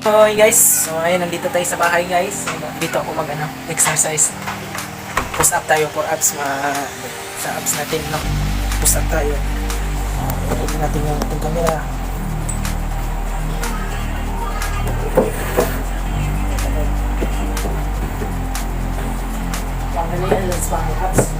Hi guys, so ayun, nandito tayo sa bahay guys. Dito ako exercise. Push up tayo for abs sa abs natin, no? Push up tayo. Ito natin yung ating camera. Pangalian, let's pang abs.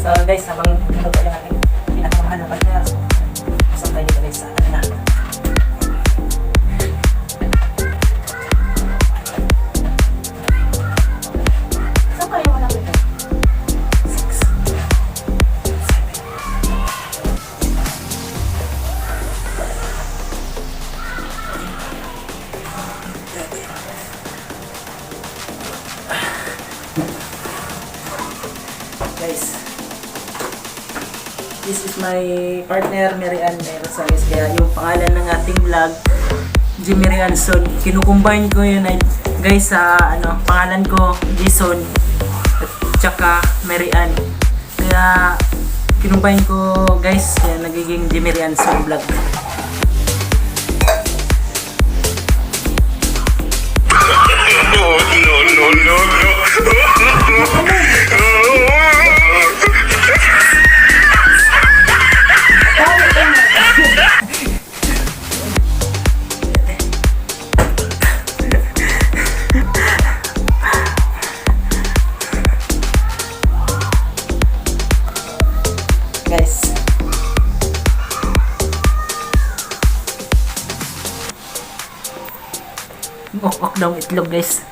So guys, habang minuto lang natin pinakamahal na partner. So, pasok tayo dito guys sa ano na. Saan kayo wala ko ito? 6, 7. Guys, this is my partner, Mary Ann Rosales. Kaya yung pangalan ng ating vlog, Jimmy Rianson. Kinukumbine ko yun guys sa pangalan ko, Jason at tsaka Mary Ann. Kaya kinumbine ko guys, kaya nagiging Jimmy Rianson vlog. Guys, ok daw itlog guys.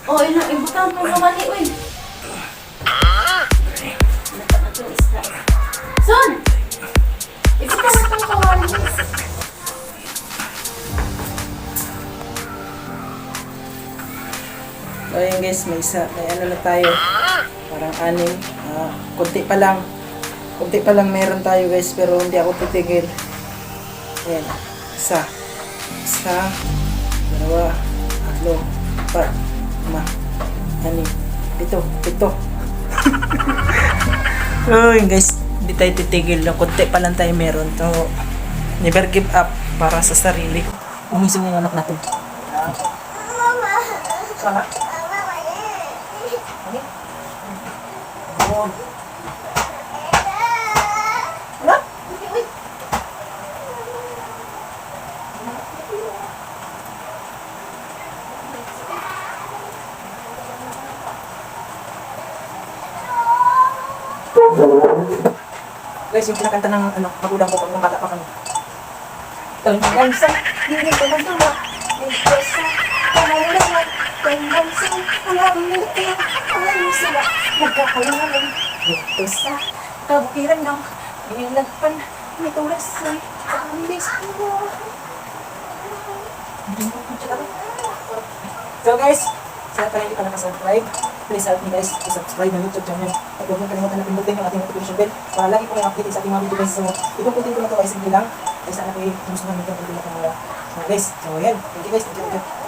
Oh, ibutan mo na mali, uy. Son! Ibutan mo itong kawali. So ayun guys, may ano na tayo. Parang anim. Kunti pa lang meron tayo guys, pero hindi ako titigil. Ayan. Isa, dalawa, tatlo, apat, 5, 6, 7. Ayun guys, hindi tayo titigil. Kunti pa lang tayo meron. So, never give up para sa sarili. Umisong yung anak natin. Sana. Oh. Wala? Guys, yung pinakanta ng magulang ko pag nung bata pa kami. Tanggang sa hindi ko magawa. Ito sa pangalaman. Tanggang sa pangalaman. Ang sila nagkakalangan. Ito sa kabukiran ng inilagpan. May tulas sa kambis ko. So guys, sa lahat pa hindi pa nakasubscribe, please help me guys to subscribe ng YouTube channel. At huwag nyo kalimutan na pindutin yung ating notification bell para lagi po may update sa ating mga video guys. So, itong content ko na ito ay simple lang. Ay sana po gusto namin itong content na guys. So, yan. Thank you guys. Thank you.